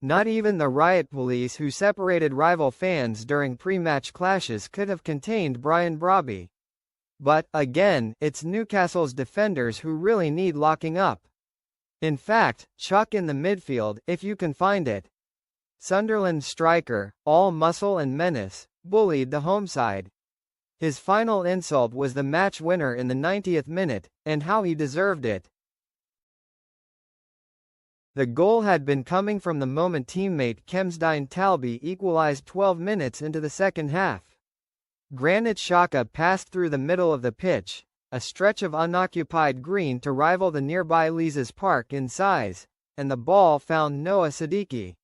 Not even the riot police who separated rival fans during pre-match clashes could have contained Brian Brobbey. But, again, it's Newcastle's defenders who really need locking up. In fact, chuck in the midfield, if you can find it. Sunderland striker, all muscle and menace, bullied the home side. His final insult was the match winner in the 90th minute, and how he deserved it. The goal had been coming from the moment teammate Kemsdine Talby equalised 12 minutes into the second half. Granit Xhaka passed through the middle of the pitch, a stretch of unoccupied green to rival the nearby Leazes Park in size, and the ball found Noah Siddiqui.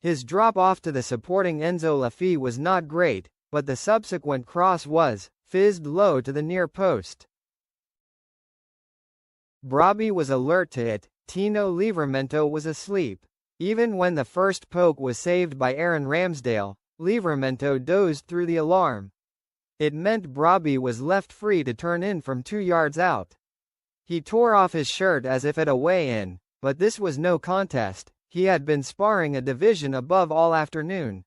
His drop-off to the supporting Enzo Laffi was not great, but the subsequent cross was, fizzed low to the near post. Brobbey was alert to it. Tino Livramento was asleep. Even when the first poke was saved by Aaron Ramsdale, Livramento dozed through the alarm. It meant Brobbey was left free to turn in from 2 yards out. He tore off his shirt as if at a weigh-in, but this was no contest. He had been sparring a division above all afternoon.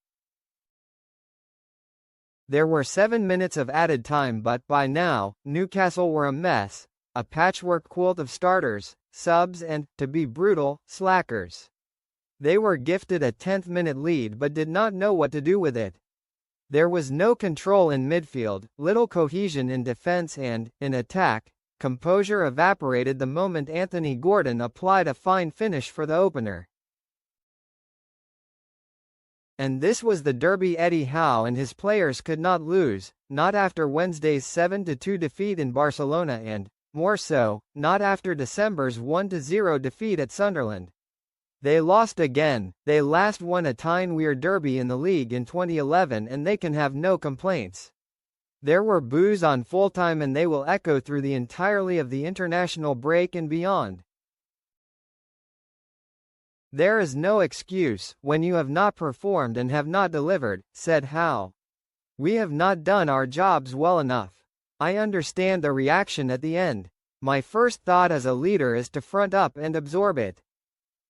There were 7 minutes of added time, but by now, Newcastle were a mess, a patchwork quilt of starters, subs and, to be brutal, slackers. They were gifted a 10th-minute lead but did not know what to do with it. There was no control in midfield, little cohesion in defence and, in attack, composure evaporated the moment Anthony Gordon applied a fine finish for the opener. And this was the derby Eddie Howe and his players could not lose, not after Wednesday's 7-2 defeat in Barcelona and, more so, not after December's 1-0 defeat at Sunderland. They lost again. They last won a Tyne-Wear derby in the league in 2011 and they can have no complaints. There were boos on full-time and they will echo through the entirety of the international break and beyond. There is no excuse when you have not performed and have not delivered, said Howe. We have not done our jobs well enough. I understand the reaction at the end. My first thought as a leader is to front up and absorb it.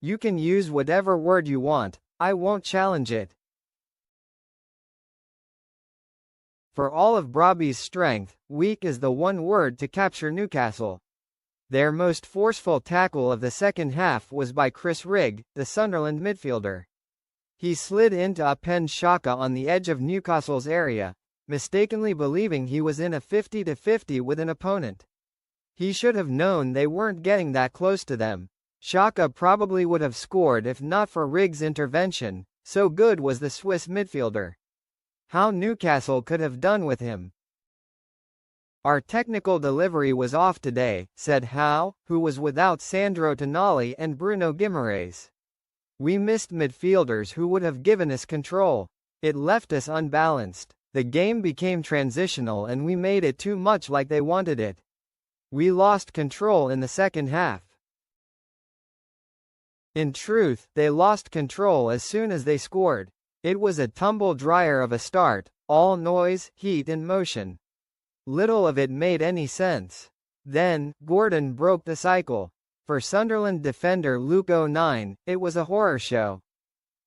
You can use whatever word you want, I won't challenge it. For all of Brobbey's strength, weak is the one word to capture Newcastle. Their most forceful tackle of the second half was by Chris Rigg, the Sunderland midfielder. He slid into upend Xhaka on the edge of Newcastle's area, mistakenly believing he was in a 50-50 with an opponent. He should have known they weren't getting that close to them. Xhaka probably would have scored if not for Rigg's intervention, so good was the Swiss midfielder. How Newcastle could have done with him. Our technical delivery was off today, said Howe, who was without Sandro Tonali and Bruno Guimaraes. We missed midfielders who would have given us control. It left us unbalanced. The game became transitional and we made it too much like they wanted it. We lost control in the second half. In truth, they lost control as soon as they scored. It was a tumble-dryer of a start, all noise, heat and motion. Little of it made any sense. Then, Gordon broke the cycle. For Sunderland defender Luke 09, it was a horror show.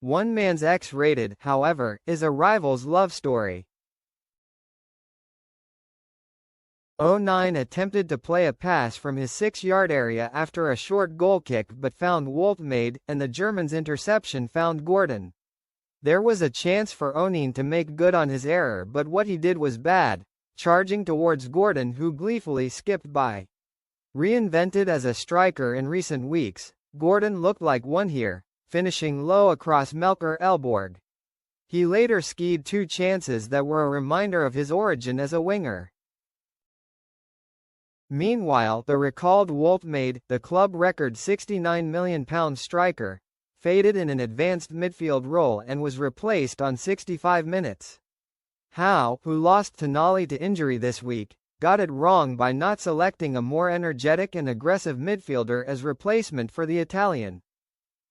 One man's X-rated, however, is a rival's love story. 09 attempted to play a pass from his 6-yard area after a short goal kick but found Woltmade, and the German's interception found Gordon. There was a chance for O'Neill to make good on his error but what he did was bad, charging towards Gordon who gleefully skipped by. Reinvented as a striker in recent weeks, Gordon looked like one here, finishing low across Melker Elborg. He later skied 2 chances that were a reminder of his origin as a winger. Meanwhile, the recalled Woltmade, the club record £69 million striker, faded in an advanced midfield role and was replaced on 65 minutes. Howe, who lost Tonali to injury this week, got it wrong by not selecting a more energetic and aggressive midfielder as replacement for the Italian.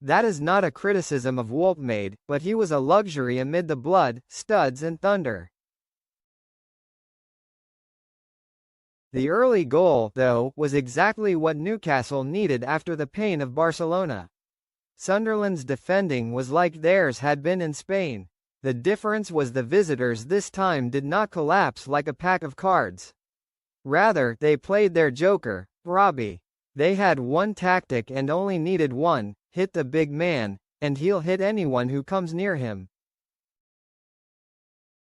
That is not a criticism of Woltmade, but he was a luxury amid the blood, studs and thunder. The early goal, though, was exactly what Newcastle needed after the pain of Barcelona. Sunderland's defending was like theirs had been in Spain. The difference was the visitors this time did not collapse like a pack of cards. Rather, they played their joker, Brobbey. They had one tactic and only needed one: hit the big man, and he'll hit anyone who comes near him.